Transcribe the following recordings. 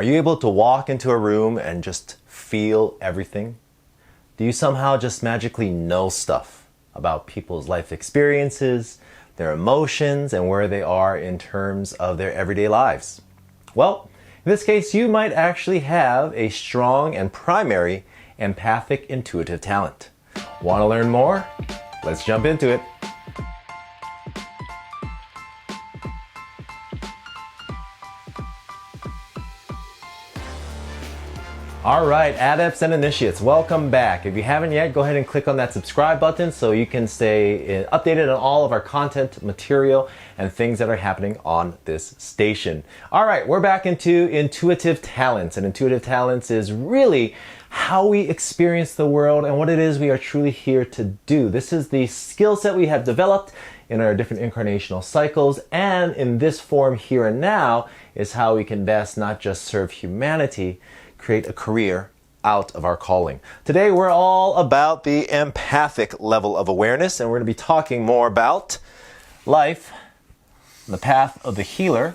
Are you able to walk into a room and just feel everything? Do you somehow just magically know stuff about people's life experiences, their emotions, and where they are in terms of their everyday lives? Well, in this case, you might actually have a strong and primary empathic intuitive talent. Want to learn more? Let's jump into it. All right, adepts and initiates, welcome back. If you haven't yet, go ahead and click on that subscribe button so you can stay updated on all of our content, material, and things that are happening on this station. All right, we're back into intuitive talents, and intuitive talents is really how we experience the world and what it is we are truly here to do. This is the skill set we have developed in our different incarnational cycles, and in this form here and now is how we can best not just serve humanity, create a career out of our calling. Today we're all about the empathic level of awareness, and we're going to be talking more about life, the path of the healer,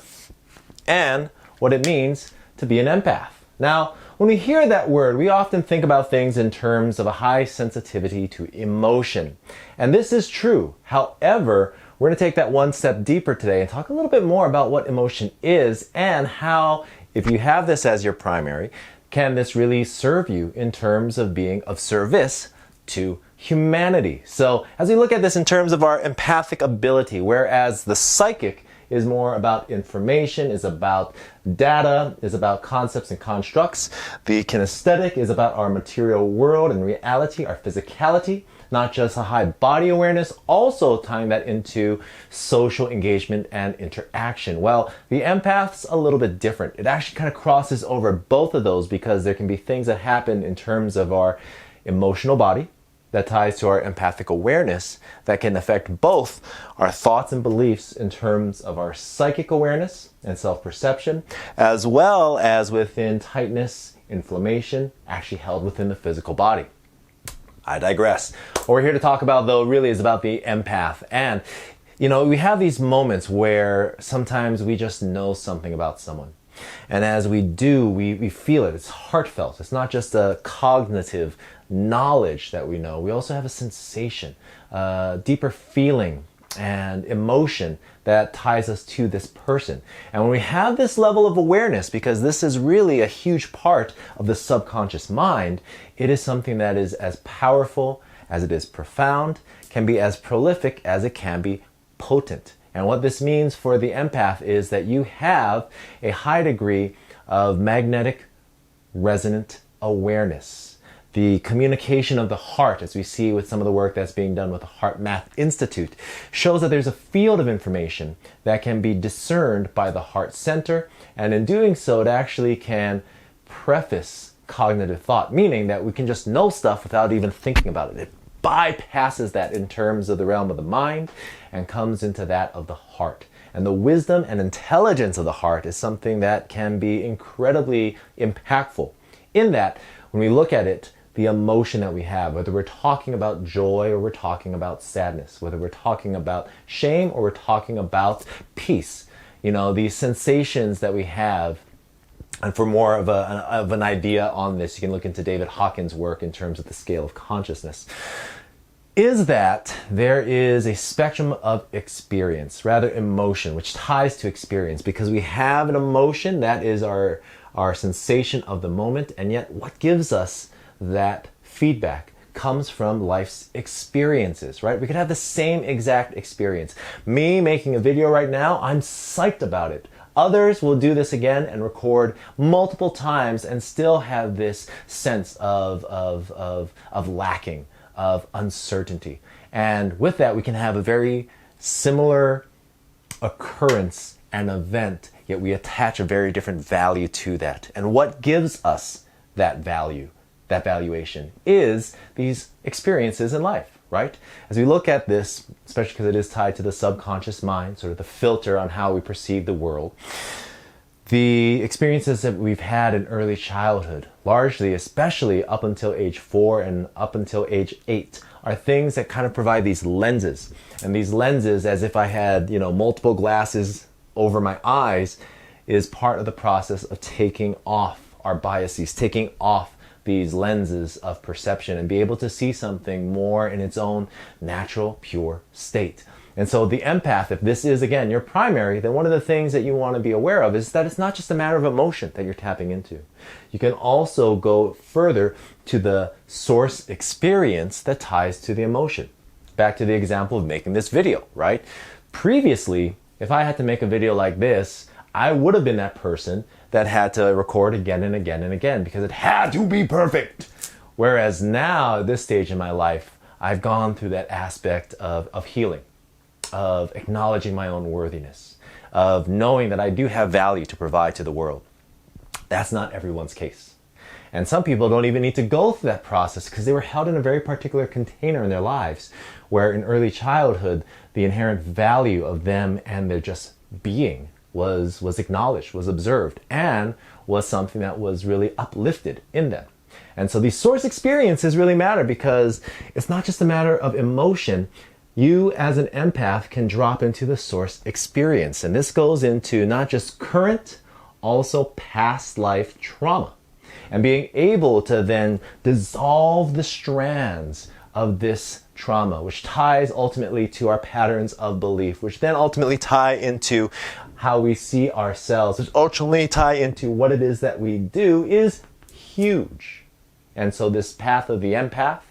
and what it means to be an empath. Now, when we hear that word, we often think about things in terms of a high sensitivity to emotion. And this is true. However, we're going to take that one step deeper today and talk a little bit more about what emotion is and how, if you have this as your primary, can this really serve you in terms of being of service to humanity? So as we look at this in terms of our empathic ability, whereas the psychic is more about information, is about data, is about concepts and constructs, the kinesthetic is about our material world and reality, our physicality, not just a high body awareness, also tying that into social engagement and interaction. Well, the empath's a little bit different. It actually kind of crosses over both of those because there can be things that happen in terms of our emotional body that ties to our empathic awareness that can affect both our thoughts and beliefs in terms of our psychic awareness and self-perception, as well as within tightness, inflammation, actually held within the physical body. I digress. What we're here to talk about, though, really is about the empath. And, you know, we have these moments where sometimes we just know something about someone. And as we do, we feel it. It's heartfelt. It's not just a cognitive knowledge that we know. We also have a sensation, deeper feeling and emotion that ties us to this person. And when we have this level of awareness, because this is really a huge part of the subconscious mind, it is something that is as powerful as it is profound, can be as prolific as it can be potent. And what this means for the empath is that you have a high degree of magnetic resonant awareness. The communication of the heart, as we see with some of the work that's being done with the Heart Math Institute, shows that there's a field of information that can be discerned by the heart center, and in doing so, it actually can preface cognitive thought, meaning that we can just know stuff without even thinking about it. It bypasses that in terms of the realm of the mind and comes into that of the heart. And the wisdom and intelligence of the heart is something that can be incredibly impactful in that when we look at it, the emotion that we have, whether we're talking about joy or we're talking about sadness, whether we're talking about shame or we're talking about peace, you know, these sensations that we have. And for more of an idea on this, you can look into David Hawkins' work in terms of the scale of consciousness, is that there is a spectrum of experience, rather emotion, which ties to experience, because we have an emotion that is our sensation of the moment, and yet what gives us that feedback comes from life's experiences, right? We could have the same exact experience. Me making a video right now, I'm psyched about it. Others will do this again and record multiple times and still have this sense of lacking, of uncertainty. And with that, we can have a very similar occurrence and event, yet we attach a very different value to that. And what gives us that value, that valuation, is these experiences in life, right? As we look at this, especially because it is tied to the subconscious mind, sort of the filter on how we perceive the world, the experiences that we've had in early childhood, largely, especially up until age 4 and up until age 8, are things that kind of provide these lenses. And these lenses, as if I had, multiple glasses over my eyes, is part of the process of taking off our biases, taking off these lenses of perception and be able to see something more in its own natural, pure state. And so the empath, if this is, again, your primary, then one of the things that you want to be aware of is that it's not just a matter of emotion that you're tapping into. You can also go further to the source experience that ties to the emotion. Back to the example of making this video, right? Previously, if I had to make a video like this, I would have been that person that had to record again and again and again because it had to be perfect. Whereas now, at this stage in my life, I've gone through that aspect of healing, of acknowledging my own worthiness, of knowing that I do have value to provide to the world. That's not everyone's case. And some people don't even need to go through that process because they were held in a very particular container in their lives where in early childhood, the inherent value of them and their just being was acknowledged, was observed, and was something that was really uplifted in them. And so these source experiences really matter because it's not just a matter of emotion. You as an empath can drop into the source experience. And this goes into not just current, also past life trauma. And being able to then dissolve the strands of this trauma, which ties ultimately to our patterns of belief, which then ultimately tie into how we see ourselves, which ultimately tie into what it is that we do, is huge. And so this path of the empath,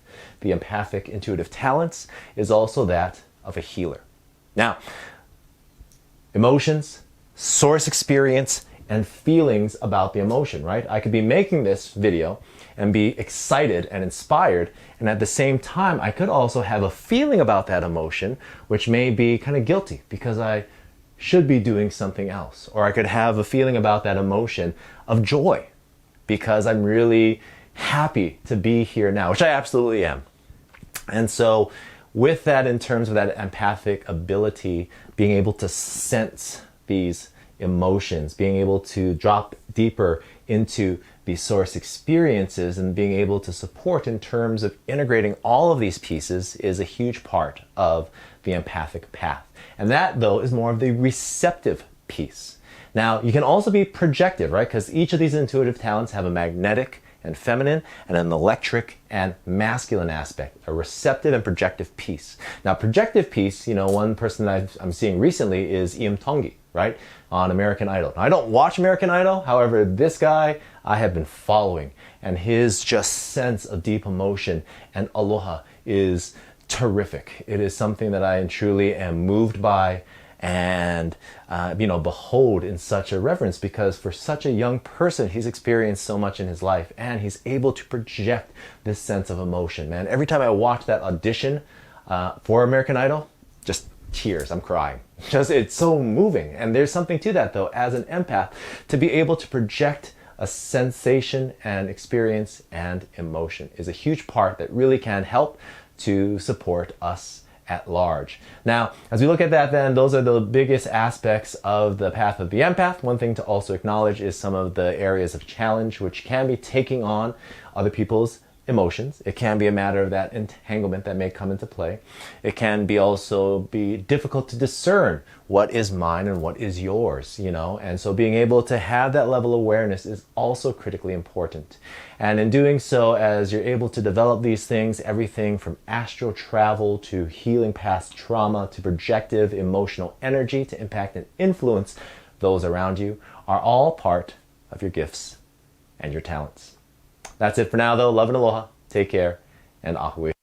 the empathic intuitive talents, is also that of a healer. Now, emotions, source experience, and feelings about the emotion, right? I could be making this video and be excited and inspired, and at the same time, I could also have a feeling about that emotion, which may be kind of guilty because I should be doing something else. Or I could have a feeling about that emotion of joy because I'm really happy to be here now, which I absolutely am. And so with that, in terms of that empathic ability, being able to sense these emotions, being able to drop deeper into the source experiences and being able to support in terms of integrating all of these pieces is a huge part of the empathic path. And that, though, is more of the receptive piece. Now, you can also be projective, right? Because each of these intuitive talents have a magnetic and feminine and an electric and masculine aspect, a receptive and projective piece. Now, projective piece, one person that I'm seeing recently is Im Tongi, right? On American Idol. Now, I don't watch American Idol. However, this guy I have been following, and his just sense of deep emotion and aloha is terrific. It is something that I truly am moved by and behold in such a reverence, because for such a young person, he's experienced so much in his life and he's able to project this sense of emotion. Man, every time I watch that audition for American Idol, just tears, I'm crying. It's so moving. And there's something to that, though, as an empath, to be able to project a sensation and experience and emotion is a huge part that really can help to support us at large. Now, as we look at that, then those are the biggest aspects of the path of the empath. One thing to also acknowledge is some of the areas of challenge, which can be taking on other people's emotions. It can be a matter of that entanglement that may come into play. It can be also be difficult to discern what is mine and what is yours, and so being able to have that level of awareness is also critically important. And in doing so, as you're able to develop these things, everything from astral travel to healing past trauma to projective emotional energy to impact and influence those around you, are all part of your gifts and your talents. That's it for now, though. Love and aloha. Take care, and ahui.